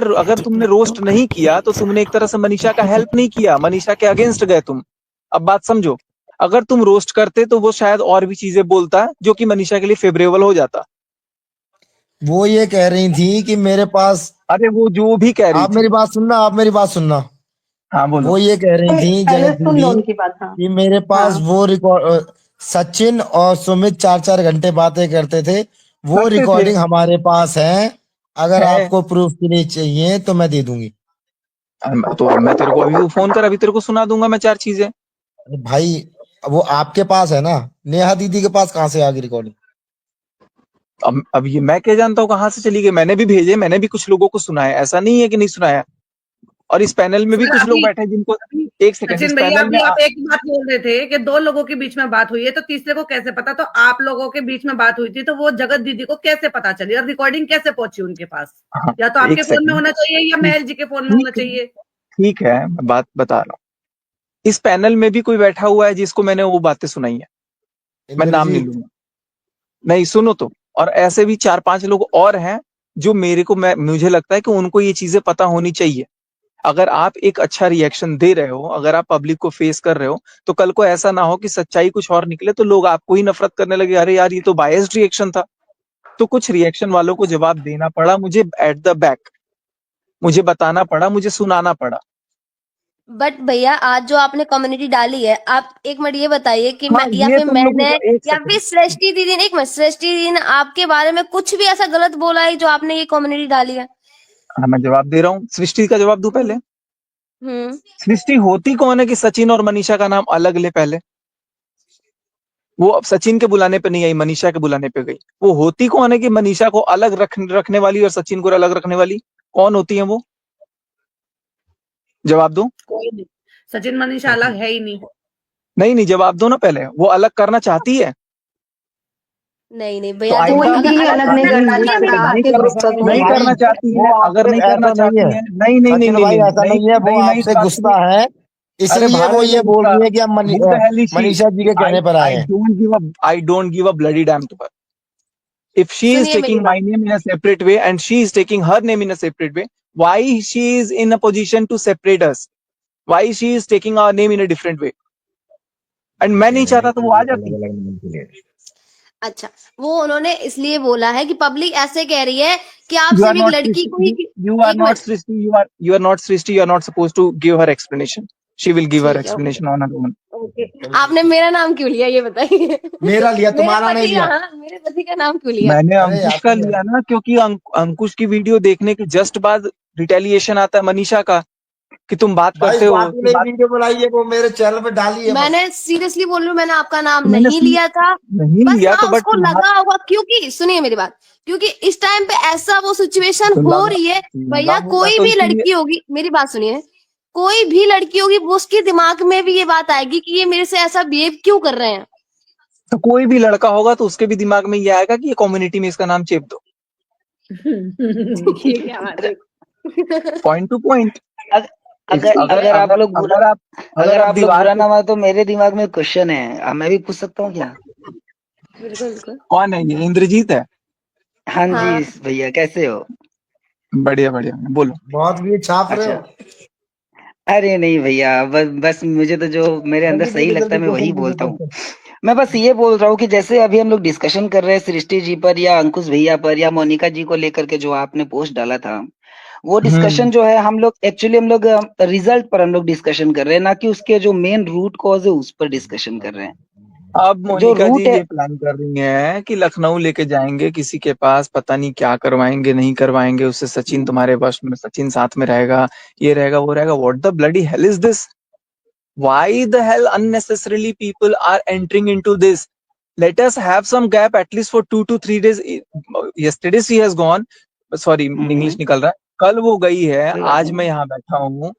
अगर अगर तुमने रोस्ट नहीं किया तो तुमने एक तरह से मनीषा का हेल्प नहीं किया, मनीषा के अगेंस्ट गए तुम। अब बात समझो, अगर तुम रोस्ट करते तो वो शायद और भी चीजें बोलता जो कि मनीषा के लिए फेवरेबल हो जाता। वो ये कह रही थी कि मेरे पास, अरे वो जो भी कह रही आप थी। मेरी बात सुनना, आप मेरी बात सुनना। हाँ बोलो। वो ये कह रही थी पहले जगत सुन लो दीदी उनकी बात। हाँ कि मेरे पास हाँ वो रिकॉर्ड, सचिन और सुमित 4-4 घंटे बातें करते थे, वो करते थे। रिकॉर्डिंग हमारे पास है। अगर है। आपको प्रूफ के लिए चाहिए तो मैं दे दूंगी। तो मैं तेरे को अभी वो फोन कर, अभी तेरे को सुना दूंगा मैं 4 चीजें। अरे भाई, वो आपके पास है ना, नेहा दीदी के पास कहाँ से आ गई रिकॉर्डिंग? अब ये मैं क्या जानता हूँ कहाँ से चली गई। मैंने भी भेजे, मैंने भी कुछ लोगों को सुनाया, ऐसा नहीं है कि नहीं सुनाया। और इस पैनल में भी सर कुछ लोग अभी बैठे हैं जिनको, एक सेकंड, इस सचिन भैया पैनल में अभी आप एक बात बोल रहे थे कि 2 लोगों के बीच में बात हुई है, तो तीसरे को कैसे पता? तो आप लोगों के बीच में बात हुई थी, तो वो जगत दीदी को कैसे पता चली और रिकॉर्डिंग कैसे पहुंची उनके पास? हाँ, या तो एक आपके फोन में सेकंड, होना चाहिए या महल जी के फोन में होना ठीक है, चाहिए। ठीक है, मैं बात बता रहा हूँ। इस पैनल में भी कोई बैठा हुआ है जिसको मैंने वो बातें सुनाई है, मैं नाम नहीं इंद्रजीत, लूंगा। नहीं, सुनो तो। और ऐसे भी 4-5 लोग और हैं जो मुझे लगता है कि उनको ये चीजें पता होनी चाहिए। अगर आप एक अच्छा रिएक्शन दे रहे हो, अगर आप पब्लिक को फेस कर रहे हो, तो कल को ऐसा ना हो कि सच्चाई कुछ और निकले तो लोग आपको ही नफरत करने लगे, अरे यार ये तो बायस्ड रिएक्शन था। तो कुछ रिएक्शन वालों को जवाब देना पड़ा मुझे एट द बैक, मुझे बताना पड़ा, मुझे सुनाना पड़ा। बट भैया आज जो आपने कम्युनिटी डाली है, आप एक मिनट ये बताइए कि हाँ, मैं या ये फिर तुम लोगों मैंने को एक या सेकंड, फिर सृष्टि दीदी ने, एक मिनट, सृष्टि दीदी ने आपके बारे में कुछ भी ऐसा गलत बोला है जो आपने ये कम्युनिटी डाली है? हाँ मैं जवाब दे रहा हूँ। सृष्टि का जवाब दूं पहले? हम्म। सृष्टि होती कौन है कि सचिन और मनीषा का नाम अलग ले पहले? वो अब सचिन के बुलाने पे नहीं आई, मनीषा के बुलाने पे गई। वो होती कौन है कि मनीषा को अलग रखने वाली और सचिन को अलग रखने वाली? कौन होती है वो? जवाब दो। कोई नहीं, सचिन मनीषा अलग है ही नहीं। नहीं नहीं, जवाब दो ना पहले। वो अलग करना चाहती है? नहीं नहीं तो भैया, आइंदा देखो अगर अलग अलग नहीं करना करना चाहती है मेरी बात, नहीं करना चाहती है, वो अगर आपसे नहीं करना ऐसा नहीं चाहती है है, नहीं नहीं नहीं सचिन नहीं भाई, नहीं ऐसा नहीं है। वो नहीं आपसे चाहती गुस्सा है। है, अरे इसलिए भाड़ वो में ये जाए बोल गुस्सा। रही है कि हम Who the hell is she? Manisha ji के कहने पर आए हैं। I don't give a bloody damn to her. If she is सुनिए मेरी taking my बात। name in a separate way and she is taking her name in a separate way, why she is in a position to separate us? Why she is taking our name in a different way? And मैं नहीं चाहता तो वो आ जाती। अच्छा, वो उन्होंने इसलिए बोला है कि पब्लिक ऐसे कह रही है कि आप You are सिर्फ एक not लड़की को ही, Srishti. You are एक not minute, Srishti. You are not Srishti. You are not supposed to give her explanation. She will give her ठीक है, explanation on her own. Okay. आपने मेरा नाम क्यों लिया ये बताइए? मेरा लिया, मेरे तुम्हारा नहीं पति का, लिया। हाँ, मेरे पति का नाम क्यों लिया? मैंने अरे अंकुश का लिया ना, क्योंकि अंकुश की वीडियो देखने के जस्ट बाद रिटेलिएशन आता है मनीषा का कि तुम बात भाई करते हो स्वाति ने वीडियो बनाई है, वो मेरे चैनल पे डाली है बस। मैंने सीरियसली बोल रही हूँ, मैंने आपका नाम मैंने नहीं लिया था। नहीं बस लिया हाँ, तो, बट उसको लगा होगा, क्योंकि सुनिए मेरी बात, क्योंकि इस टाइम पे ऐसा वो सिचुएशन तो हो रही है भैया। होगा कोई तो भी इसीलिए। लड़की होगी, मेरी बात सुनिए, कोई भी लड़की होगी, वो उसके दिमाग में भी ये बात आएगी कि ये मेरे से ऐसा बिहेव क्यों कर रहे हैं। तो कोई भी लड़का होगा तो उसके भी दिमाग में ये आएगा कि ये कम्युनिटी में इसका नाम चेप दो। ये क्या बात है? Point two point. अगर आप लोग बुरा दीवार ना मानो तो मेरे दिमाग में क्वेश्चन है, अब मैं भी पूछ सकता हूँ क्या? बिल्कुल बिल्कुल। कौन है ये? इंद्रजीत है? हाँ हाँ। जी भैया, कैसे हो? बढ़िया बढ़िया, बोलो। बहुत भी छाप रहे हो। अरे नहीं भैया, बस मुझे तो जो मेरे अंदर सही लगता है मैं वही बोलता हूँ। मैं बस ये बोल रहा हूँ कि जैसे अभी हम लोग डिस्कशन कर रहे हैं सृष्टि जी पर या अंकुश भैया पर या मोनिका जी को लेकर के, जो आपने पोस्ट डाला था, वो डिस्कशन जो है हम लोग रिजल्ट पर हम लोग डिस्कशन कर रहे हैं, ना कि उसके जो मेन रूट कॉज है उस पर डिस्कशन कर रहे हैं। अब मोनिका जी रूट है, ये प्लान कर रही हैं कि लखनऊ लेके जाएंगे किसी के पास, पता नहीं क्या करवाएंगे नहीं करवाएंगे उससे, सचिन तुम्हारे वश में, सचिन साथ में रहेगा, ये रहेगा वो रहेगा। What the bloody hell is this? Why the hello unnecessarily people are entering into this? Let us have some gap at least for 2 to 3 days. Yesterday she has gone, sorry English निकल रहा है, कल वो गई है, आज मैं यहाँ बैठा हूँ।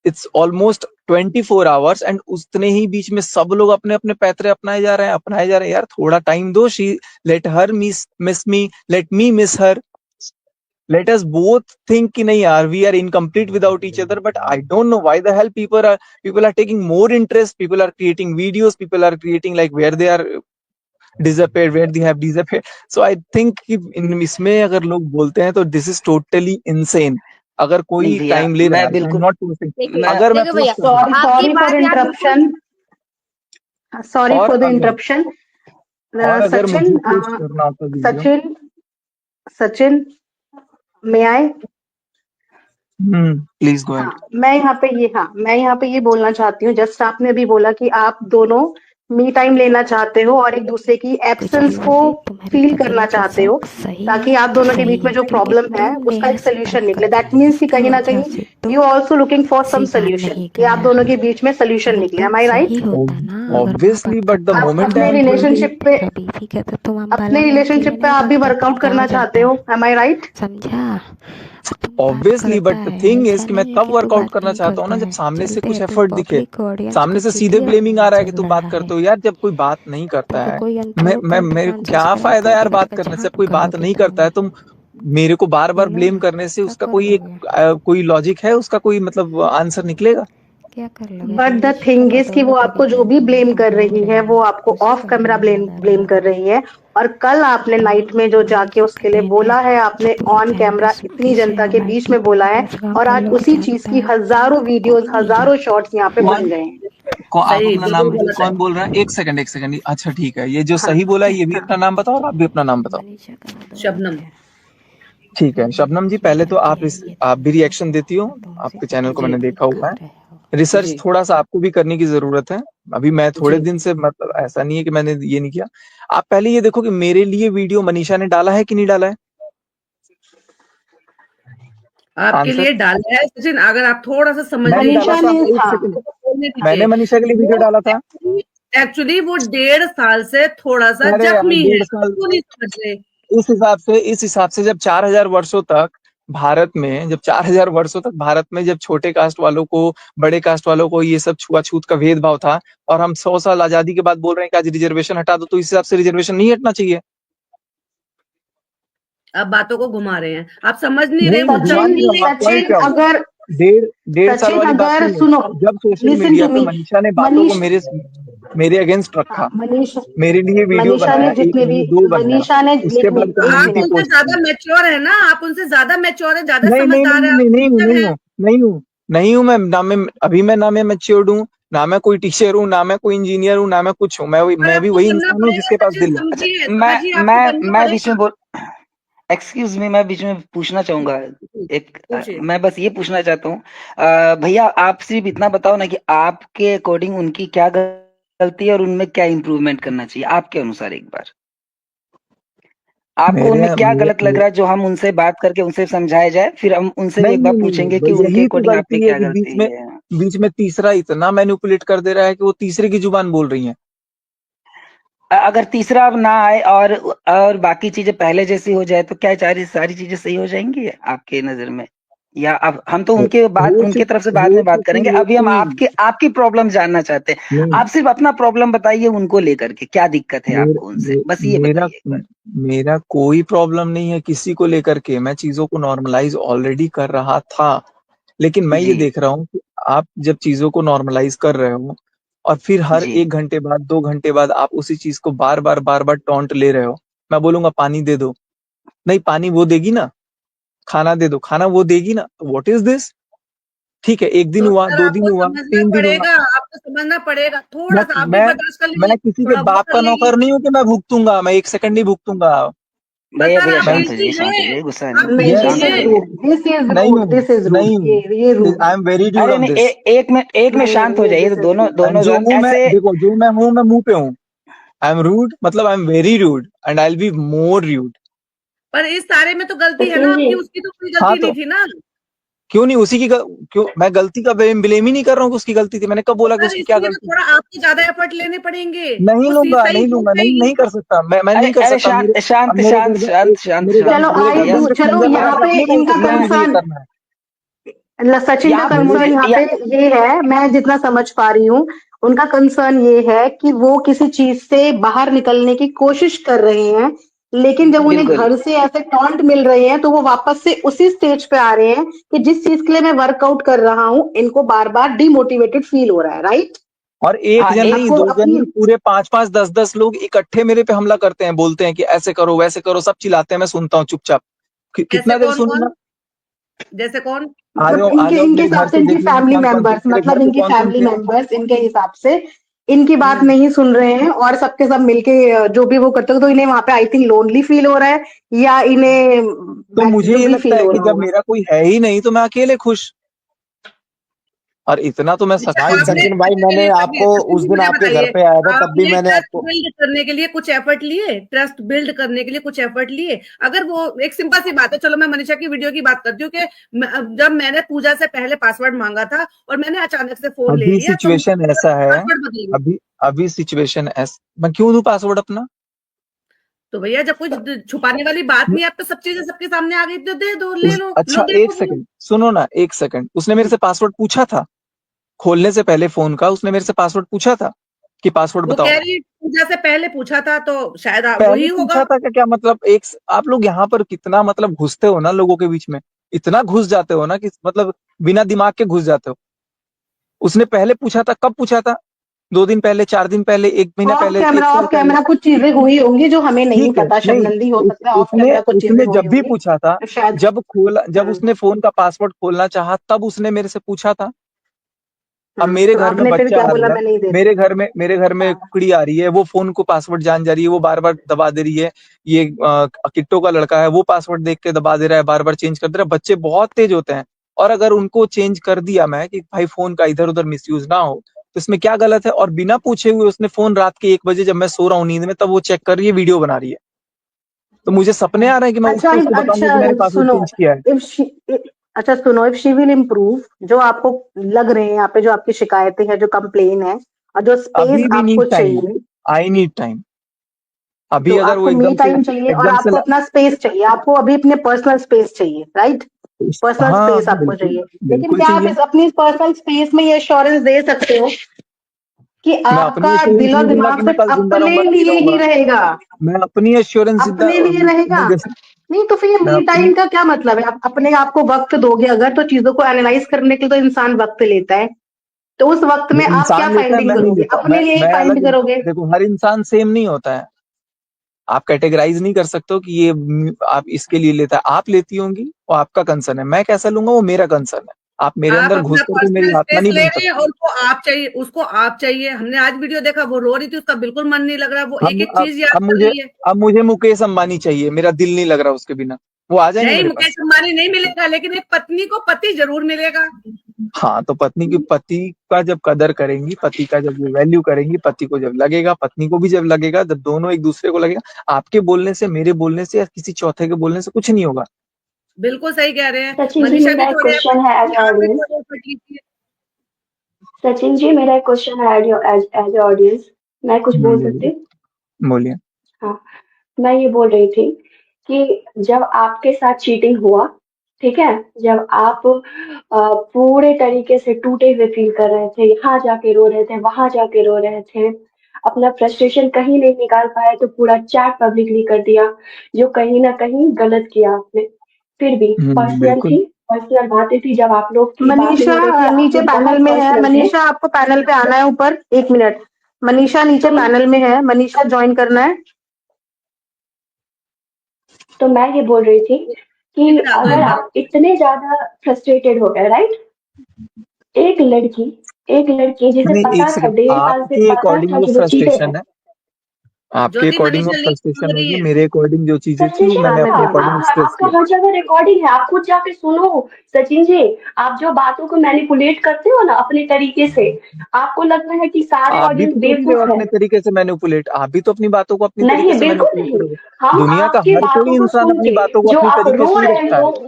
इट्स ऑलमोस्ट 24 आवर्स एंड उतने ही बीच में सब लोग अपने अपने पैतरे अपनाए जा रहे हैं। यार थोड़ा टाइम दो। She let her miss me, let me miss her, let us both think कि नहीं यार we are incomplete without each other. But I don't know why the hell people are taking more interest, people are creating videos, people are creating like where they are disappeared, where they have disappeared. So I think कि इसमें अगर लोग बोलते हैं तो this is totally insane. अगर कोई time ले रहा है, बिल्कुल not posting, देखिए अगर मैं देखिए भैया, post आपकी बात यहाँ बिल्कुल, सॉरी और फॉर द अगर- इंटरप्शन। और अगर सचिन, मुझे पोस्ट करना होता video, Sachin may I, please go ahead. मैं यहाँ पे ये बोलना चाहती हूँ, जस्ट आपने अभी बोला कि आप दोनों मी टाइम लेना चाहते हो और एक दूसरे की एब्सेंस को फील करना चाहते हो, ताकि आप दोनों के बीच में जो प्रॉब्लम है उसका एक सोल्यूशन निकले। दैट मीन्स कि कहीं ना कहीं you also looking for some solution, कि आप दोनों के बीच में सोल्यूशन निकले। Am I right? Obviously, but the आप मोमेंट अपने आई एम रिलेशनशिप पे अपने रिलेशनशिप पे आप भी वर्कआउट करना चाहते हो, एम आई राइट? समझा? Obviously, but the thing is कि मैं तब वर्कआउट करना चाहता हूँ ना जब सामने से कुछ एफर्ट दिखे। सामने से सीधे ब्लेमिंग आ रहा है कि तू बात करते हो यार, जब कोई बात नहीं करता है मेरे को क्या फायदा यार बात करने से? जब कोई बात नहीं करता है तुम मेरे को बार बार ब्लेम करने से उसका कोई लॉजिक है, उसका कोई मतलब आंसर निकलेगा? क्या कर लोगे? बट द थिंग इज कि वो आपको जो भी ब्लेम कर रही है वो आपको ऑफ कैमरा ब्लेम कर रही है, और कल आपने नाइट में जो जाके उसके लिए बोला है आपने ऑन कैमरा इतनी जनता के बीच में बोला है, और आज उसी चीज की हजारों वीडियोस हजारों शॉर्ट्स यहाँ पे बन गए हैं। आप सही, अपना बिल्कुल नाम गलत है। कौन बोल रहा है? एक सेकंड। अच्छा ठीक है, ये जो हाँ, सही बोला है ये भी अपना नाम बताओ और आप भी अपना नाम बताओ। शबनम। ठीक है शबनम जी, पहले तो आप भी रिएक्शन देती हो, आपके चैनल को मैंने देखा हुआ है। रिसर्च जी। थोड़ा सा आपको भी करने की जरूरत है। अभी मैं थोड़े जी। दिन से, मतलब ऐसा नहीं है कि मैंने ये नहीं किया। आप पहले ये देखो कि मेरे लिए वीडियो मनीषा ने डाला है कि नहीं डाला है। आपके आंसर लिए डाला है सचिन, अगर आप थोड़ा सा समझ मैंने लेंगे डाला मनीषा था, ने, एक हाँ, सेकंड, मैंने मनीषा के लिए वीडियो डाला था। एक्चुअली वो 1.5 साल से थोड़ा सा अरे यार, जख्मी है, 1.5 साल उसको नहीं समझ रहे। इस हिसाब से जब 4000 वर्षों तक भारत में, जब 4000 वर्षों तक भारत में जब छोटे कास्ट वालों को, बड़े कास्ट वालों को ये सब छुआछूत का भेदभाव था, और हम 100 साल आजादी के बाद बोल रहे हैं कि आज रिजर्वेशन हटा दो, तो इस हिसाब से रिजर्वेशन नहीं हटना चाहिए। आप बातों को घुमा रहे हैं, आप समझ नहीं रहे। नहीं, वो घुमा नहीं रहा हूँ, आप पॉइंट सचिन क्या हो? अगर डेढ़ साल सचिन वाली बात अगर नहीं है। सुनो, जब सोशल लिसन मीडिया टू पे मी, मनीषा ने बातों को मनीष मेरे अगेंस्ट रखा, मनीषा मेरे लिए वीडियो मनीषा बनाया, ने एक जितने भी नहीं दो बनाया, मनीषा ने उसके बाद एक आप कम्युनिटी मिनट, उनसे पोस्ट ज्यादा की। मैच्योर है ना, आप उनसे ज्यादा मैच्योर है, ज्यादा नहीं नहीं समझदार नहीं है, आप नहीं नहीं हूँ, टीचर नहीं है। हूँ, नहीं हूँ, नहीं हूँ मैं। अभी मैं ना मैं मैच्योर्ड हूँ, ना मैं कोई टीचर हूँ, ना मैं कोई इंजीनियर हूँ, ना मैं कुछ हूँ। पर मैं भी आपको वही बनना इंसान हूँ पड़ेगा जिसके पास सचिन, दिल है। अच्छा, समझिए मैं समझिए, आपको मैं बनना मैं बीच पड़ेगा। में बोल एक्सक्यूज मी, मैं बीच में पूछना चाहूंगा। पूछिए। मैं बस ये पूछना चाहता हूँ, भैया आप सिर्फ इतना बताओ ना कि आपके अकॉर्डिंग उनकी क्या गलती है और उनमें क्या इम्प्रूवमेंट करना चाहिए आपके अनुसार। एक बार आपको मेरे उनमें क्या मेरे, गलत लग रहा है जो हम उनसे बात करके उनसे समझाया जाए, फिर हम उनसे भी नहीं एक बार नहीं नहीं पूछेंगे कि नहीं, उनके यही तो अकॉर्डिंग आप में गलती है क्या कि गलती है। बीच में तीसरा इतना मैनिपुलेट कर दे रहा है कि वो तीसरे की जुबान बोल रही है। अगर तीसरा अब ना आए और बाकी चीजें पहले जैसी हो जाए तो क्या सारी चीजें सही हो जाएंगी आपके नजर में? या अब हम तो हो उनके तरफ से बाद हो में बात करेंगे, चुकी अभी हम होती आपकी प्रॉब्लम जानना चाहते हैं। नहीं। आप सिर्फ अपना प्रॉब्लम बताइए, उनको लेकर के क्या दिक्कत है मेरा आपको उनसे, मे- बस ये मेरा बताइए एक बार। मेरा कोई प्रॉब्लम नहीं है किसी को लेकर के। मैं चीजों को नॉर्मलाइज ऑलरेडी कर रहा था, लेकिन मैं ये जी देख रहा हूँ कि आप जब चीजों को नॉर्मलाइज कर रहे हो और फिर हर जी 1 घंटे बाद 2 घंटे बाद आप उसी चीज को बार बार टॉन्ट ले रहे हो। मैं बोलूंगा पानी दे दो, नहीं पानी वो देगी ना, खाना दे दो, खाना वो देगी ना, व्हाट इज दिस? ठीक है, 1 दिन तो हुआ, सर 2 दिन आपको हुआ, समझना 3 दिन हुआ। पड़ेगा, आपको समझना पड़ेगा, थोड़ा मैं सा आप भी मैं बर्दाश्त कर लीजिए, मैं किसी के थोड़ा वो बाप कर का लेगी। नौकर नहीं हूँ कि मैं भुगतूंगा, मैं 1 सेकंड नहीं भुगतूंगा। पर भैया सर भैया आप मैं बिजी शांत हो हैं, जाइए, गुस्सा आप नहीं, नहीं, बिजी शांत दिस हो इज हैं। जाइए। रूड, दिस इज नहीं रूड, हूँ, दिस इज रूड, नहीं हूँ। ये रूड आई है। एम वेरी ड्यूड अरे ऑन नहीं, दिस। एक में नहीं शांत हो नहीं, जाइए, तो दिस इज दोनों रूड। दोनों जो जन हूँ मैं, ऐसे। देखो जो मैं हूँ मैं मुंह पे हूँ। आई एम रूड, मतलब I am very rude and I will be more rude. पर इस सारे में तो गलती है ना सचिन जी, आपकी, उसकी तो कोई हाँ गलती नहीं तो थी ना। क्यों नहीं उसी की क्यों मैं गलती का ब्लेम ही नहीं कर रहा हूँ कि उसकी गलती थी। मैंने कब तो बोला कि सर उसकी क्या इसलिए तो गलती? थोड़ा आपको ज्यादा एफर्ट लेने पड़ेंगे, नहीं वो लूंगा, सही नहीं हो लूंगा, नहीं पाएगी। नहीं कर सकता, मैं अरे नहीं कर अरे सकता। शांत शांत अब मेरे शांत गर्दन शांत शांत मेरे शांत चलो मेरे आई भैया। डू, गर्दन से चलो खंजर यहाँ लगा के पे अपने को इनका मुझे ये कंसर्न, करना है। सचिन का यहाँ पे कंसर्न मुझे यहाँ पे ये है, मैं जितना समझ पा रही हूँ, उनका कंसर्न ये है कि वो किसी चीज से बाहर निकलने की कोशिश कर रहे हैं, लेकिन जब उन्हें बिल्कुल। घर से ऐसे टॉन्ट मिल रहे हैं तो वो वापस से उसी स्टेज पे आ रहे हैं कि जिस चीज के लिए मैं वर्कआउट कर रहा हूँ इनको बार बार डिमोटिवेटेड फील हो रहा है, राइट? और एक हाँ जन नहीं, आपको 2 जन अपनी, नहीं, पूरे 5 5 10 10 लोग इकट्ठे मेरे पे हमला करते हैं, बोलते हैं कि ऐसे करो वैसे करो, सब चिल्लाते हैं, मैं सुनता हूँ चुपचाप। जैसे कितना देर कौन सुनूं मैं? कौन, जैसे कौन? मतलब आ इनके जाओ इनके मेरे हिसाब घर से पे इनकी देख लेंगे फैमिली कौन कौन थे मेंबर्स, तेरे मतलब घर पे, इनकी कौन कौन फैमिली थे। मेंबर्स इनके हिसाब से इनकी बात हम्म। नहीं सुन रहे हैं और सबके सब मिलके जो भी वो करते हो, तो इन्हें वहां पे आई थिंक लोनली फील हो रहा है, या इन्हें तो मुझे जो ये भी लगता फील है हो कि रहा जब होगा। मेरा कोई है ही नहीं तो मैं अकेले खुश। और इतना तो मैं भाई सक्सेस सचिन भाई, मैंने आपको उस दिन आपके घर पे आया था, तब भी मैंने ट्रस्ट आपको बिल्ड करने के लिए कुछ एफर्ट लिए, ट्रस्ट बिल्ड करने के लिए कुछ एफर्ट लिए। अगर वो एक सिंपल सी बात है, चलो मैं मनीषा की वीडियो की बात करती हूँ कि जब मैंने पूजा से पहले पासवर्ड मांगा था और मैंने अचानक से फोन ले अभी लिया, तो सिचुएशन ऐसा है, पासवर्ड बदल गया। अभी सिचुएशन ऐसा, मैं क्यों दूं पासवर्ड अपना? तो भैया जब कुछ छुपाने वाली बात नहीं, आप तो सब चीजें सबके सामने आ गई, तो दे दो, ले लो, अच्छा देखो एक सेकंड सुनो ना, एक सेकंड, उसने मेरे से पासवर्ड पूछा था खोलने से पहले फोन का, उसने मेरे से पासवर्ड पूछा था कि पासवर्ड वो बताओ। कह रही पूजा से पहले पूछा था, तो शायद वही पहले होगा। पूछा था क्या मतलब आप लोग यहाँ पर कितना मतलब घुसते हो ना लोगों के बीच में, इतना घुस जाते हो ना कि मतलब बिना दिमाग के घुस जाते हो। उसने पहले पूछा था, कब पूछा था? 2 दिन पहले, 4 दिन पहले, 1 महीना पहले, 1 साल ऑफ पहले। कैमरा कुछ चीजें हुई होंगी जो हमें नहीं ठीक है, पता, नहीं शबनंदी हो सकता है, ऑफ उसने कैमरा कुछ चीजें उसने हुई जब भी होंगी पूछा था, शायद। जब उसने फोन का पासवर्ड खोलना चाहा, तब उसने मेरे से पूछा था। अब मेरे तो घर में आपने फिर बच्चा क्या आ बोला, रहा है, मैं नहीं दे मेरे घर में कुड़ी आ रही है, वो फोन को पासवर्ड जान जा रही है, वो बार बार दबा दे रही है। ये किट्टो का लड़का है, वो पासवर्ड देख के दबा दे रहा है, बार बार चेंज कर दे रहा है। बच्चे बहुत तेज होते हैं, और अगर उनको चेंज कर दिया मैं कि भाई फोन का इधर उधर मिसयूज ना हो, तो इसमें क्या गलत है? और बिना पूछे हुए उसने फोन रात के 1 बजे, जब मैं सो रहा हूँ नींद में, तब वो चेक कर रही है, वीडियो बना रही है। तो मुझे सपने आ रहे हैं कि मैं उठ के उसको बताऊंगा कि मैंने पासवर्ड सुनो, चेंज किया है। अच्छा सुनो, इफ शी विल इम्प्रूव, जो आपको लग रहे हैं यहाँ पे, जो आपकी शिकायतें हैं, जो कंप्लेन है, और जो स्पेस अभी भी आपको नीड टाइम, चाहिए, आई नीड टाइम। अभी तो अगर वो आपको मी एकदम टाइम चाहिए और से आपको अपना स्पेस चाहिए, आपको अभी अपने पर्सनल स्पेस चाहिए, राइट? पर्सनल हाँ स्पेस आपको बिल्कुल, चाहिए, लेकिन बिल्कुल क्या आप चाहिए। इस अपनी पर्सनल स्पेस में ये एश्योरेंस दे सकते हो कि मैं अपनी आपका एश्योरेंस दिल और नहीं दूंगा दिमाग कि मैं सिर्फ कल जिंदा अपने रहूंगा, नहीं लिए ही रहूंगा। रहेगा? मैं अपनी एश्योरेंस अपने लिए रहेगा? नहीं तो फिर मैं मी अपनी टाइम का क्या मतलब है? आप अपने आप को वक्त दोगे अगर, तो चीजों को एनालाइज करने के लिए तो इंसान वक्त लेता है, तो उस वक्त में आप क्या इंसान लेता है, फाइंडिंग मैं नहीं करोगे? लेता। अपने लिए ही मैं फाइंड अलग करोगे। देखो, हर इंसान सेम नहीं होता है। आप कैटेगराइज नहीं कर सकते हो कि ये आप इसके लिए लेता है। आप लेती होंगी, वो आपका कंसर्न है, मैं कैसा लूंगा वो मेरा कंसर्न है। आप मेरे आप अंदर घुस अपना करके मेरी पर्सनल आत्मा स्पेस नहीं ले बन रही है, सकती। और उसको आप चाहिए। हमने आज वीडियो देखा, वो रो रही थी, उसका बिल्कुल मन नहीं लग रहा, वो एक हम एक चीज याद कर रही है। अब मुझे मुकेश अंबानी चाहिए, मेरा दिल नहीं लग रहा उसके बिना। वो आ जाएंगे नहीं, मेरे मुकेश पास। अंबानी नहीं मिलेगा, लेकिन एक पत्नी को पति जरूर मिलेगा। हाँ, तो पति का जब कदर करेंगी, पति का जब वैल्यू करेंगी, पति को जब लगेगा, पत्नी को भी जब लगेगा, जब दोनों एक दूसरे को लगेगा। आपके बोलने से, मेरे बोलने से, या किसी चौथे के बोलने से कुछ नहीं होगा। बिल्कुल सही कह रहे हैं। सचिन जी, मनीषा भी मेरा एक थोड़े क्वेश्चन है एज आप भी ऑडियंस। थोड़े effort लीजिए। सचिन जी, मेरा एक क्वेश्चन है एज ऑडियंस। मैं कुछ बोल सकती हूँ? बोलिए। हाँ, मैं ये बोल रही थी कि जब आपके साथ चीटिंग हुआ, ठीक है, जब आप पूरे तरीके से टूटे हुए फील कर रहे थे, यहाँ जाके रो रहे थे, वहां जाके रो रहे थे, अपना फ्रस्ट्रेशन कहीं नहीं निकाल पाए, तो पूरा चैट पब्लिकली कर दिया, जो कहीं ना कहीं गलत किया आपने। फिर भी बिल्कुल। पर्सनल बातें थी, जब आप लोग की बातें हो रही थी, मनीषा आप नीचे लोग पैनल बहुत में है, पर्सनल थे। मनीषा आपको पैनल पे आना है ऊपर, 1 मिनट। मनीषा नीचे तो पैनल में है, मनीषा ज्वाइन करना है। तो मैं ये बोल रही थी कि इधर आ अगर जाइए। आप इतने ज्यादा फ्रस्ट्रेटेड हो गए, राइट, एक लड़की जिसे नहीं, पता एक था, सेकंड, 1.5 साल से आपके पता अकॉर्डिंग था वो कि वो चीटर फ्रस्ट्रेशन है। है, आपके ज्योति, अकॉर्डिंग वो मनीषा नहीं फ्रस्ट्रेशन सुन रही होगी, है। मेरे अकॉर्डिंग जो चीजें थी वो फ्रस्ट्रेशन मैंने था, अपने अकॉर्डिंग स्ट्रेस आपका किया। हर जगह रिकॉर्डिंग है, आप खुद जाके सुनो। सचिन जी, आप जो बातों को मैनिपुलेट करते हो ना अपने तरीके से, आपको लगता है कि सारे आप भी ऑडियंस तो कर ही रहे हो बेवकूफ है। अपने तरीके से मैनिपुलेट, आप भी तो अपनी बातों को अपनी तरीके नहीं, से बिल्कुल मैनिपुलेट नहीं। करोगे। हम दुनिया का आपकी हर कोई बातों को इंसान सुन अपनी के, बातों को जो अपनी आप तरीके रो से ही रहे रखता है। हो, अब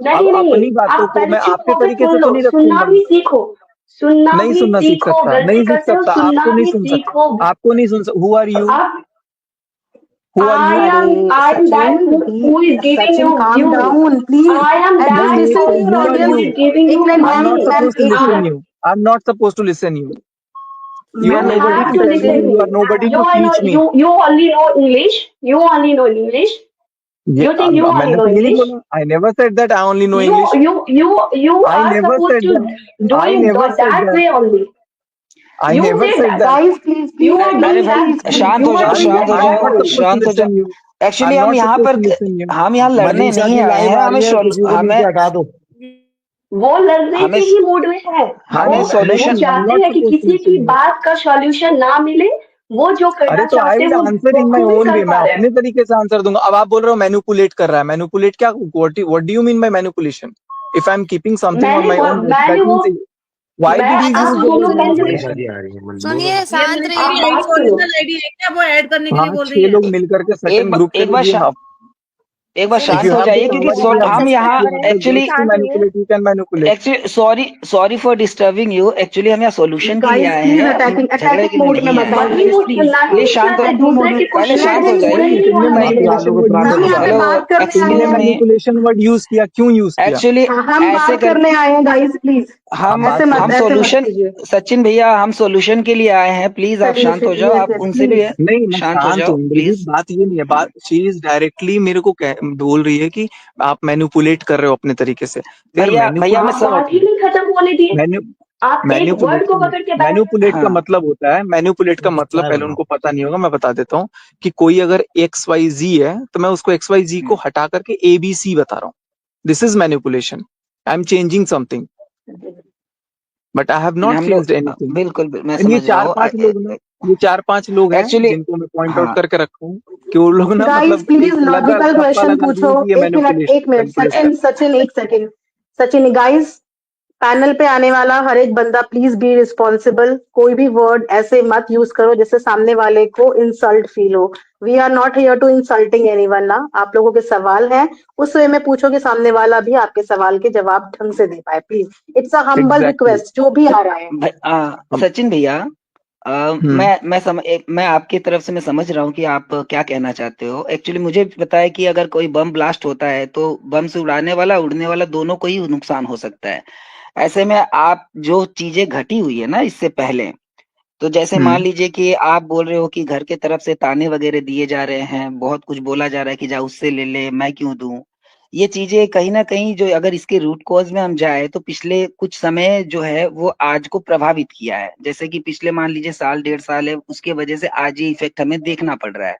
नहीं, अपनी बातों आप को पहले मैं चुप आपके होकर तरीके से सुन तो लो, नहीं सुनना रखूंगा। भी सीखो, सुनना नहीं भी सुनना सीख सीखो, सकता, नहीं गलती सीख करते हो, सकता, सुनना आपको नहीं भी सुन सीखो। सकता, आपको नहीं सुन सकता। Who are you? आप who are you? I am that who is giving Sachin you काम views. Down please, I am and that just नहीं, लिसन तो to your who person are who you? Audience. is giving एक you मिनट I am not ma'am, views. Suppose to एक listen मिनट you, I am not suppose to listen you. You You are nobody have to to tell me, listen you me. are nobody You to are teach not, me. you only know English. You only know English. ये You think you only मैंने know तो ये नहीं English? बोला, I never said that I only know You English. you you you I are never supposed said to that, I doing never said that that, way only. I You never did said that. That. Guys please You please are अरे doing भाई that. Please शांत You हो are जाओ, doing शांत that हो I am that not जाओ, way. Suppose to शांत हो जाओ। Listen you, I actually M हम नॉट यहाँ सपोज पर टू लिसन यू। लड़ने मनीषा नहीं की आए लाइव हैं, आ रही है, किसी को नीचे हटा दो। वो लड़ने हमें के ही मूड में है। हमें वो सॉल्यूशन चाहते हैं कि किसी की बात का सॉल्यूशन ना मिले, वो जो अरे करना तो आई चाहते हैं विल वो आंसर इन माय बखूबी ओन कर वे, मैं पा रहे हैं। अपने तरीके से आंसर दूंगा। अब आप बोल रहे हो मैनिपुलेट कर रहा है, मैनिपुलेट क्या? What do you mean by manipulation? If I am keeping something on my own, that मैंने वो मींस Why मैं did he आप use the दोनों word बंद manipulation? सुनिए ये शांत मनीषा आप की रहिए। बात एक सुनो। ओरिजिनल आईडी है क्या, वो ऐड करने के लिए बोल रही 5-6 है? लोग मिलकर के सर्टेन ग्रुप के एक बार लिए एक बार सुनिए if शांत you हो have the जाइए, क्योंकि power, if you have हम the यहाँ if you have the actually guts to manipulate, you can manipulate. Sorry for disturbing you. Actually हम यहाँ सॉल्यूशन के लिए गाइस आए प्लीज हैं, हम अटैकिंग झगड़े अटैकिंग के लिए मोड में नहीं मत आए आओ हैं। Guys please. प्लीज शांत हो, दूसरे की पहले क्वेश्चन शांत पे हो पूरे जाइए। नहीं तुमने होना चाहिए। manipulation word use हम यहाँ किया, पे हेलो, बात करने आए तुमने हैं। manipulation word use किया, क्यों use किया? एक्चुअली हाँ, हम ऐसे बात कर करने आए हैं गाइस प्लीज। हम ऐसे मत सॉल्यूशन, कीजिए। सचिन भैया हम सॉल्यूशन के लिए आए हैं, प्लीज आप चलिए शांत फिर, हो जाओ। यस आप यस उनसे भी प्लीज। नहीं, मैं शांत हो शांत जाओ हूँ इंद्रजीत, प्लीज। बात ये नहीं है। बात शी इज डायरेक्टली मेरे को बोल रही है कि आप मैनिपुलेट कर रहे हो अपने तरीके से। यार भैया मैं आप मैनिपुलेट बात ही नहीं खत्म होने दिए। आप एक वर्ड को पकड़ के बैठ। मैनिपुलेट का हाँ मतलब होता है, मैनिपुलेट का मतलब पहले उनको पता नहीं होगा, मैं बता देता हूँ कि कोई अगर XYZ है तो मैं उसको XYZ को हटा करके ABC बता रहा हूँ। This is manipulation. I am changing something but I have not हम लोग चेंज्ड एनीथिंग। बिल्कुल मैं ये समझ रहा हूँ 4-5 लोग ना, ये 4-5 लोग हैं एक्चुअली। जिनको मैं पॉइंट आउट हाँ करके रखा हूँ कि वो लोग ना गाइस मतलब प्लीज एक लगा लॉजिकल ठप्पा क्वेश्चन लगा पूछो। दिए कि ये एक मिनट, एक मिनट, मैनिपुलेट कर सचिन सचिन एक सेकंड। सचिन गाइस, पैनल पे आने वाला हर एक बंदा प्लीज बी रिस्पॉन्सिबल। कोई भी वर्ड ऐसे मत यूज करो जिससे सामने वाले को इंसल्ट फील हो। We are not here to insulting anyone ना। आप लोगों के सवाल है उस वे में पूछो कि सामने वाला भी आपके सवाल के जवाब ढंग से दे पाए please. It's a humble exactly. Request जो भी आ रहा है। सचिन भैया, हम्म मैं आपकी तरफ से मैं समझ रहा हूँ कि आप क्या कहना चाहते हो। एक्चुअली मुझे पता है कि अगर कोई बम ब्लास्ट होता है तो बम से उड़ने वाला दोनों को ही नुकसान हो सकता है। ऐसे में आप जो चीजें घटी हुई है ना इससे पहले, तो जैसे मान हम्म लीजिए कि आप बोल रहे हो कि घर के तरफ से ताने वगैरह दिए जा रहे हैं, बहुत कुछ बोला जा रहा है कि जा उससे ले ले, मैं क्यों दूं। ये चीजें कहीं ना कहीं जो अगर इसके रूट कॉज में हम जाए तो पिछले कुछ समय जो है वो आज को प्रभावित किया है। जैसे कि पिछले मान लीजिए साल 1.5 साल है, उसके वजह से आज ये इफेक्ट हमें देखना पड़ रहा है।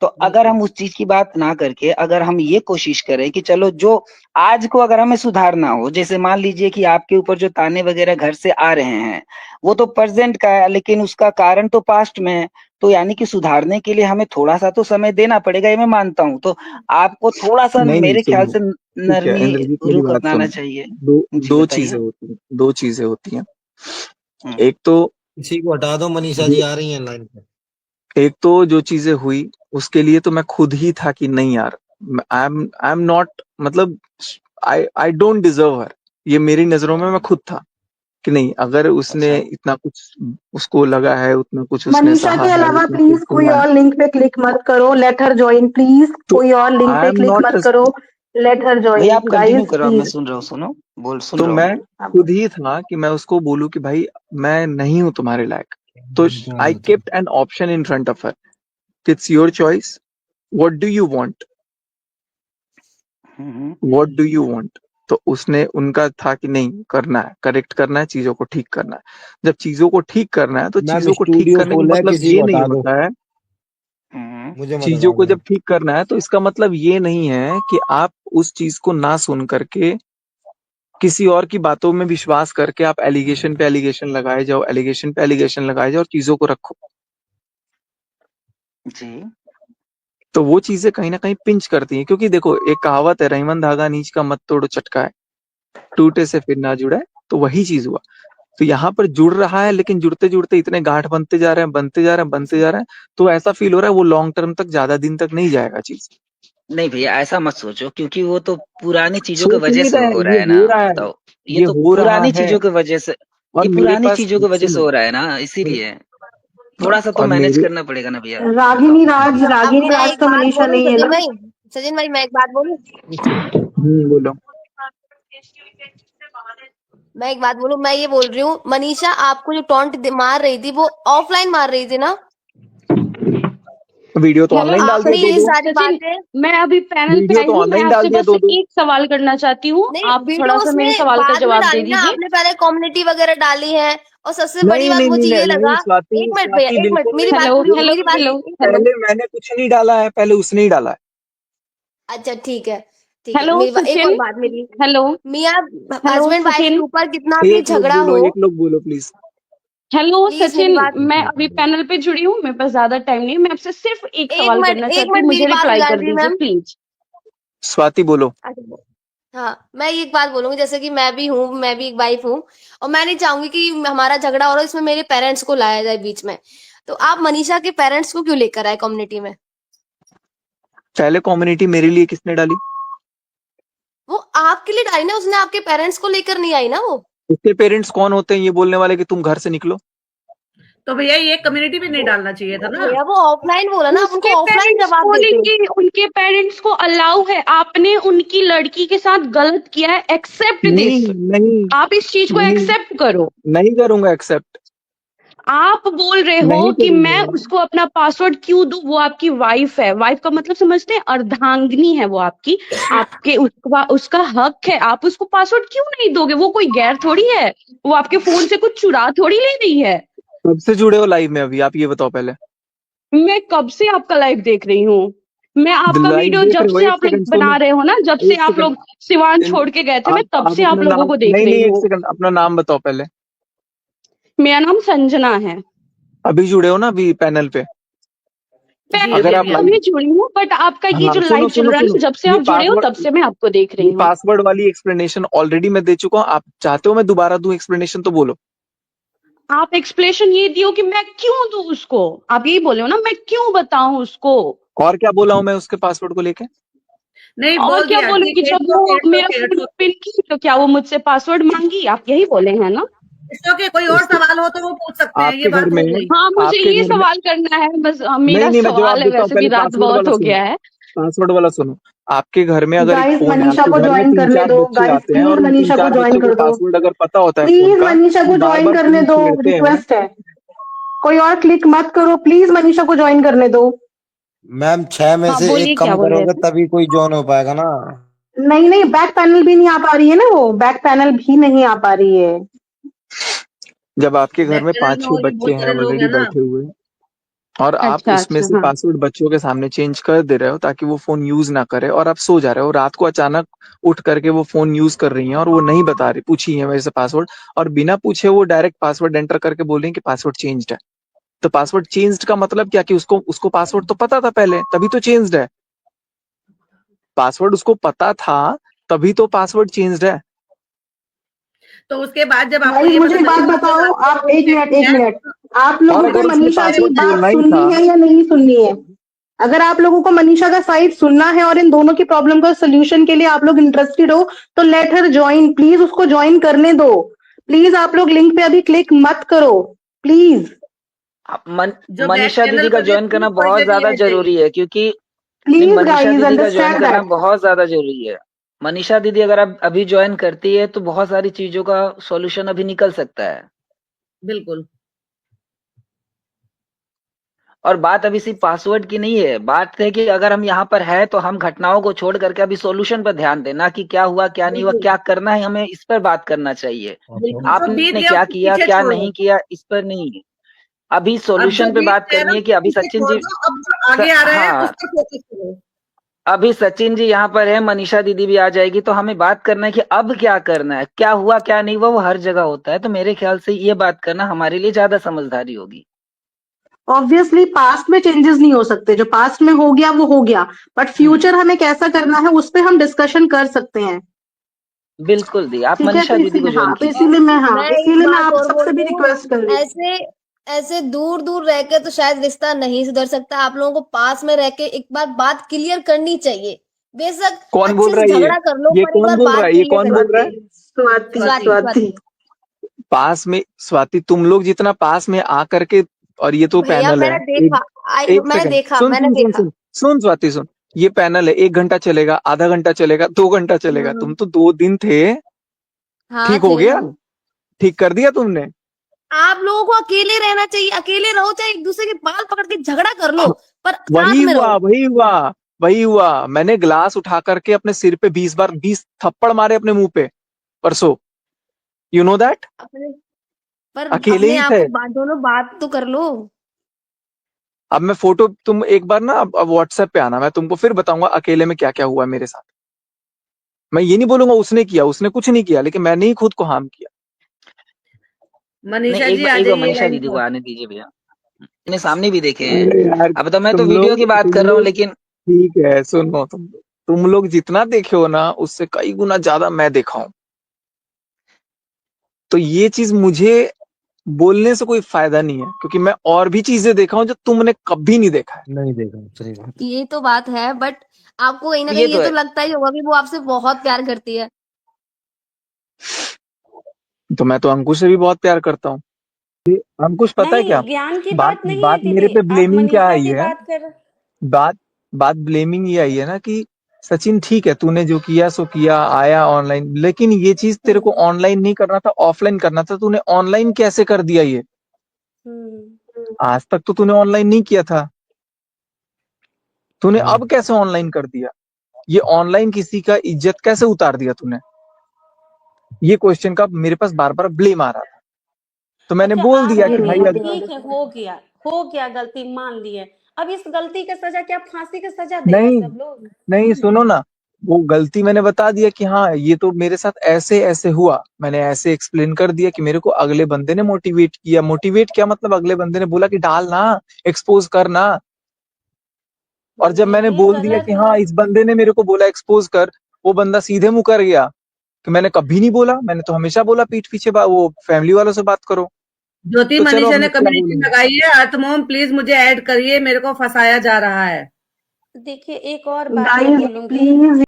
तो अगर हम उस चीज की बात ना करके अगर हम ये कोशिश करें कि चलो जो आज को अगर हमें सुधारना हो, जैसे मान लीजिए कि आपके ऊपर जो ताने वगैरह घर से आ रहे हैं वो तो प्रेजेंट का है, लेकिन उसका कारण तो पास्ट में है। तो यानी कि सुधारने के लिए हमें थोड़ा सा तो समय देना पड़ेगा, ये मैं मानता हूँ। तो आपको थोड़ा सा नहीं नहीं, मेरे ख्याल सुनो, से ठीक है नरमी इंद्रजीत, मेरी रुख बात अपनाना सुनो। चाहिए। दो जी दो बताइए। चीजें होती हैं, दो चीजें होती हैं। हम्म, एक तो इसी को हटा दो, मनीषा जी जो आ रही हैं लाइन पे। एक तो जो चीजें हुई उसके लिए तो मैं खुद ही था कि नहीं यार, आई एम नॉट, मतलब आई डोंट डिजर्व हर। ये मेरी नजरों में मैं खुद था कि नहीं, अगर उसने अच्छा इतना कुछ उसको लगा है, उतना कुछ उसने मनीषा सहा के है, अलावा उतना कुछ प्लीज कोई सुना है, और लिंक पे क्लिक मत करो। Let her join please. तो कोई और लिंक आई पे एम क्लिक नॉट। मत करो। लेट हर भैया ज्वाइन आप कंटिन्यू गाइस करो, मैं प्लीज। सुन रहा हूँ, सुन तो रहा मैं हूँ। खुद ही था कि मैं उसको बोलूं कि भाई मैं नहीं हूं तुम्हारे लायक। तो I kept an option in front of her, it's your choice, what do you want, what do you want. तो उसने, उनका था कि नहीं, करना है, करेक्ट करना है, चीजों को ठीक करना है। जब चीजों को ठीक करना है तो मैम चीजों को ठीक स्टूडियो करने का फुल है, मतलब किसी ये को नहीं हटा दो, होता है, मुझे मत चीजों हटाओ को मैम। जब ठीक करना है तो इसका मतलब ये नहीं है कि आप उस चीज को ना सुन करके किसी और की बातों में विश्वास करके आप एलिगेशन पे एलिगेशन लगाए जाओ, एलिगेशन पे एलिगेशन लगाए जाओ और चीजों को रखो। जी तो वो चीजें कहीं ना कहीं पिंच करती हैं, क्योंकि देखो एक कहावत है, रहीमन धागा नीच का मत तोड़ो चटका है, टूटे से फिर ना जुड़ा है। तो वही चीज हुआ। तो यहाँ पर जुड़ रहा है, लेकिन जुड़ते जुड़ते इतने गांठ बनते जा रहे हैं, बनते जा रहे हैं, बनते जा रहे हैं। तो ऐसा फील हो रहा है वो लॉन्ग टर्म तक, ज्यादा दिन तक नहीं जाएगा चीज। नहीं भैया ऐसा मत सोचो, क्योंकि वो तो पुरानी चीजों की सोच वजह नहीं से रहे हैं, हो रहा ये है ना। हो रहा है, तो ये ये तो हो रहा पुरानी है। चीजों की वजह से, और ये मेरे पुरानी पास, चीजों की वजह से सुनो, हो रहा है ना, इसीलिए थोड़ा सा तो और मैनेज मेरे, करना पड़ेगा ना भैया। रागिनी बताओ। राज, अब रागिनी मैं राज एक तो बात मनीषा बोलूं नहीं है सचिन ना। भाई, सचिन भाई मैं एक बात बोलूं, बोलो। मैं एक बात बोलूं, मैं ये बोल रही हूँ मनीषा आपको जो टॉन्ट मार रही थी वो ऑफलाइन मार रही थी ना। वीडियो तो हेलो ऑनलाइन डाल दिया आपने दो ये दो, सारी सचिन, बातें, मैं अभी पैनल पे वीडियो आई तो हूँ। मैं ऑनलाइन डाल आपसे दिया बस दो दो। एक सवाल करना चाहती हूँ। नहीं आप वीडियो थोड़ा सा मेरे उसने सवाल का बाद में जवाब दे डाली ना, दीजिए। आपने पहले कम्युनिटी वगैरह डाली है। और सबसे बड़ी नहीं बात नहीं मुझे नहीं ये नहीं, लगा, स्वाति एक मिनट भैया, स्वाति एक मिनट, बिल्कुल मेरी नहीं, बात हेलो पूरी हो, हेलो मेरी बात, हेलो हेलो पहले मैंने कुछ नहीं डाला है, पहले उसने ही डाला है। अच्छा ठीक है, ठीक है। हेलो मेरी एक और सचिन, बात मेरी, हेलो मियाँ हेलो हस्बैंड वाइफ के सचिन, ऊपर कितना भी झगड़ा हो, एक लोग बोलो प्लीज। हेलो प्लीज मेरी सचिन, बात, मैं अभी पैनल पे जुड़ी हूँ, मेरे पास ज्यादा टाइम नहीं है। मैं आपसे सिर्फ एक एक सवाल मिनट करना एक चाहती मिनट हूँ, मेरी मुझे बात हो रिप्लाई जाने कर दीजिए दीजिए मैम। प्लीज। स्वाति बोलो। अच्छा, हाँ, मैं एक बात बोलूंगी, जैसे कि मैं भी एक वाइफ हूँ, और मैं नहीं चाहूंगी कि हमारा झगड़ा हो रहा है इसमें मेरे पेरेंट्स को लाया जाए बीच में। तो आप मनीषा के पेरेंट्स को क्यों लेकर आए कम्युनिटी में? पहले कम्युनिटी मेरे लिए किसने डाली? वो आपके लिए डाली ना, उसने आपके पेरेंट्स को लेकर नहीं आई ना वो। उसके पेरेंट्स कौन होते हैं ये बोलने वाले कि तुम घर से निकलो? तो भैया ये कम्युनिटी में नहीं डालना चाहिए था ना। भैया वो ऑफलाइन बोला ना, आप उनको उसके ऑफलाइन पेरेंट्स जवाब देते। बोलेंगे, उनके पेरेंट्स को अलाउ है, आपने उनकी लड़की के साथ गलत किया है, एक्सेप्ट नहीं दिस। नहीं आप इस चीज को नहीं एक्सेप्ट करो। नहीं करूंगा एक्सेप्ट। आप बोल रहे हो नहीं कि मैं करूंगा। उसको अपना पासवर्ड क्यों दूं, वो आपकी वाइफ है। वाइफ का मतलब समझते हैं, अर्धांगिनी है वो आपकी, आपके उसका हक है, आप उसको पासवर्ड क्यों नहीं दोगे? वो कोई गैर थोड़ी है, वो आपके फोन से कुछ चुरा थोड़ी ले रही है। कब से जुड़े हो लाइव में अभी, आप ये बताओ पहले। मैं कब से आपका लाइव देख रही हूँ? मैं आपका लाइव वीडियो देख जब रहे हो? से एक आप लोग सेकंड बना सुनो, रहे हो ना, जब से एक आप लोग सेकंड। सिवान छोड़ के गए थे, मैं तब से आप अपना लोगों नाम, को देख नहीं रही नहीं, एक हूँ। सेकंड, अपना नाम बताओ पहले। मेरा नाम संजना है। अभी जुड़े हो ना अभी पैनल पे? जी अगर आप अभी लाइव, अभी जुड़ी हूँ, बट आपका ये हाँ जो सुनो लाइव चल सुनो रहा है सुनो, ना, जब से ये आप जुड़े हो तब पासवर्ड, से मैं आपको देख रही ये हूँ। पासवर्ड वाली एक्सप्लेनेशन ऑलरेडी मैं दे चुका हूँ। आप चाहते हो मैं दोबारा दूं एक्सप्लेनेशन तो बोलो। आप एक्सप्लेनेशन ये दियो कि मैं क्यों दूं उसको, आप यही बोले हो ना, मैं क्यों बताऊं उसको। और क्या बोला हूं मैं उसके पासवर्ड को लेके? नहीं और बोल क्या दिया बोलूं कि कि जब इट्स ओके, वो इट्स मेरा ओके, फोन इट्स ओपन की तो क्या वो मुझसे पासवर्ड मांगी? आप यही बोले हैं ना? ओके। कोई और सवाल हो तो वो पूछ सकते हैं, ये आपके घर बात में, हो गई। हाँ, मुझे आपके ये घर में, सवाल करना है बस। नहीं मेरा नहीं मैं जवाब सवाल है, देता हूँ, वैसे भी पहले रात पासवर्ड बहुत वाला हो सुनो। गया है। पासवर्ड वाला सुनो। आपके घर में अगर एक गाइस फोन है, मनीषा आपके को घर में ज्वाइन तीन करने चार दो, बच्चे गाइस आते हैं प्लीज और उन तीन मनीषा को चार ज्वाइन बच्चों को कर दो, पासवर्ड अगर पता होता है फोन प्लीज का, मनीषा तो को बार ज्वाइन बार करने फोन दो, छेड़ते हैं। रिक्वेस्ट है। कोई और क्लिक मत करो, प्लीज मनीषा को ज्वाइन करने दो। मैम 6 में हाँ से बोलिए, एक क्या कम बोल रहे करोगे थे? तभी कोई जॉइन हो पाएगा ना। नहीं नहीं, बैक पैनल भी नहीं आ पा रही है ना, वो बैक पैनल भी नहीं आ पा रही है। जब आपके घर बैक में चैनल में 5-6 और भी बच्चे बहुत हैं सारे लोग ऑलरेडी हैं ना। बैठे हुए, और आप अच्छा उसमें अच्छा, से हाँ। पासवर्ड बच्चों के सामने चेंज कर दे रहे हो ताकि वो फोन यूज ना करे, और आप सो जा रहे हो, रात को अचानक उठ करके वो फोन यूज कर रही हैं और वो नहीं बता रही, पूछी है मेरे से पासवर्ड, और बिना पूछे वो डायरेक्ट पासवर्ड एंटर करके बोल रही हैं कि पासवर्ड चेंज्ड है। तो पासवर्ड चेंज्ड का मतलब क्या, कि उसको उसको पासवर्ड तो पता था पहले, तभी तो चेंज्ड है। पासवर्ड उसको पता था तभी तो पासवर्ड चेंज्ड है। तो उसके बाद जब आपको गाइस ये मुझे पता एक बात चला कि बताओ, आपका आप फोन एक चेक मिनट एक किया है, मिनट, आप और लोगों को अगर उसने मनीषा की पासवर्ड बात बोलना ही सुननी था, है या नहीं सुननी है? अगर आप लोगों को मनीषा का साइड सुनना है और इन दोनों की प्रॉब्लम का सोल्यूशन के लिए आप लोग इंटरेस्टेड हो, तो लेट हर ज्वाइन, प्लीज उसको ज्वाइन करने दो। प्लीज आप लोग लिंक पे अभी क्लिक मत करो, प्लीज जो बैक मनीषा दीदी चैनल का पर ज्वाइन करना कोई बहुत जगह ज्यादा है जरूरी है, क्योंकि नहीं, प्लीज मनीषा गाइज दीदी का ज्वाइन अंडरस्टैंड करना दैट। बहुत ज्यादा जरूरी है। मनीषा दीदी अगर आप अभी ज्वाइन करती है तो बहुत सारी चीजों का सॉल्यूशन अभी निकल सकता है। बिल्कुल। और बात अभी सिर्फ पासवर्ड की नहीं है, बात है कि अगर हम यहाँ पर है तो हम घटनाओं को छोड़ करके अभी सॉल्यूशन पर ध्यान दें, ना कि क्या हुआ क्या नहीं हुआ, बिल्कुल क्या करना है, हमें इस पर बात करना चाहिए। बिल्कुल, जो बीत आपने गया क्या उसको किया पीछे क्या छोड़ो। नहीं किया इस पर नहीं है, अभी अब जो सॉल्यूशन पे बीत बात गया ना करनी है कि उसको अभी पीछे सचिन छोड़ जी, दो, अब जो आगे आ रहा है उस हाँ, पर फोकस करो। अभी सचिन जी यहाँ पर है, मनीषा दीदी भी आ जाएगी, तो हमें बात करना है कि अब क्या करना है, क्या हुआ क्या नहीं हुआ, वो हर जगह होता है, तो मेरे ख्याल से ये बात करना हमारे लिए ज्यादा समझदारी होगी। ऑब्वियसली पास्ट में चेंजेस नहीं हो सकते, जो पास्ट में हो गया वो हो गया, बट फ्यूचर हमें कैसा करना है उस पर हम डिस्कशन कर सकते हैं। बिल्कुल दी, आप ठीक है, तो मनीषा दीदी को इसीलिए ज्वाइन हाँ, तो कीजिए। इसीलिए मैं, हाँ मैं एक इसीलिए मैं बात आप और बोल सबसे भी दूं, रिक्वेस्ट कर रही हूँ। ऐसे ऐसे दूर दूर रह के तो शायद रिश्ता नहीं सुधर सकता, आप लोगों को पास में रह के एक बार बात क्लियर करनी चाहिए। बेशक कौन बोल अच्छे रहा से है झगड़ा कर लो, ये पर एक कौन बार बोल रहा बात है, ये क्लियर कौन करनी बोल रहा है? चाहिए। स्वाति स्वाति स्वाति स्वाति। स्वाति पास में, स्वाति तुम लोग जितना पास में आ करके, और ये तो भैया पैनल है, मैंने देखा, एक मैंने सेकंड, देखा, सुन मैंने सुन सुन देखा। सुन सुन स्वाति सुन, ये पैनल है, 1 घंटा चलेगा, आधा घंटा चलेगा, 2 घंटा चलेगा, तुम तो 2 दिन थे, हाँ ठीक हो थे गया, हम। ठीक कर दिया तुमने। आप लोगों को अकेले रहना चाहिए, अकेले रहो, चाहे एक दूसरे के बाल पकड़ के झगड़ा कर लो, पर वही साथ में हुआ रहो। वही हुआ वही हुआ, मैंने ग्लास उठा करके अपने सिर पे 20 बार 20 थप्पड़ मारे अपने मुंह पे परसों, यू नो दैट। अपने पर अकेले अपने ही आप थे। को दोनों बात तो कर लो। अब मैं फोटो, तुम एक बार ना अब व्हाट्सएप पे आना, मैं तुमको फिर बताऊंगा अकेले में क्या क्या हुआ मेरे साथ। मैं ये नहीं बोलूंगा उसने किया, उसने कुछ नहीं किया, लेकिन मैंने ही खुद को हार्म किया। नहीं, मनीषा जी आ एक बार जाइए मनीषा लाइन दीदी को पर। आने दीजिए भैया, अपने सामने भी देखे हैं। अरे यार अब तो मैं तो तुम वीडियो लोग की बात तुम कर रहा हूँ, लोग लेकिन ठीक है, सुनो तुम लोग, तुम लोग जितना देखे हो ना उससे कई गुना ज्यादा मैं देखा हूं। तो ये चीज मुझे बोलने से कोई फायदा नहीं है, क्योंकि मैं और भी चीजें देखा हूं जो तुमने कभी नहीं देखा है। नहीं देखा, सही बात। ये तो बात है, बट आपको कहीं ना ये कहीं तो ये तो है। लगता ही होगा कि वो आपसे बहुत प्यार करती है। तो मैं तो अंकुश से भी बहुत प्यार करता हूँ। अंकुश पता है क्या नहीं, ज्ञान की बात बात नहीं है बात मेरे दीदी, पे आप ब्लेमिंग क्या मनीषा आई की है? बात कर। बात बात ब्लेमिंग ये आई है ना कि सचिन ठीक है, तूने जो किया सो किया, आया ऑनलाइन, लेकिन ये चीज तेरे को ऑनलाइन नहीं करना था, ऑफलाइन करना था। तूने ऑनलाइन कैसे कर दिया ये? आज तक तो तूने ऑनलाइन नहीं किया था, तूने अब कैसे ऑनलाइन कर दिया? ये ऑनलाइन किसी का इज्जत कैसे उतार दिया तूने? ये क्वेश्चन का मेरे पास बार बार ब्लेम आ रहा था, तो मैंने अच्छा, बोल आप दिया कि भाई गलती अगर ठीक है, हो गया, गलती मान ली है। अब इस गलती का सजा क्या फांसी का सजा देगा नहीं सब लोग? नहीं सुनो ना, वो गलती मैंने बता दिया कि हाँ ये तो मेरे साथ ऐसे ऐसे हुआ। मैंने ऐसे एक्सप्लेन कर दिया कि मेरे को अगले बंदे ने मोटिवेट किया। मोटिवेट क्या मतलब? अगले बंदे ने बोला कि डाल ना, एक्सपोज करना। और जब मैंने ये बोल दिया गलत कि हुआ। हाँ इस बंदे ने मेरे को बोला एक्सपोज कर, वो बंदा सीधे मुंह कर गया कि मैंने कभी नहीं बोला। मैंने तो हमेशा बोला पीठ पीछे वो फैमिली वालों से बात करो। ज्योति तो चलो मनीषा अब ने मैं क्या कम्युनिटी बोलूंगा? लगाई है, अर्थमोम प्लीज मुझे ऐड करिए, मेरे को फंसाया जा रहा है। देखिए, एक और बात मैं गाइस बोलूंगी। प्लीज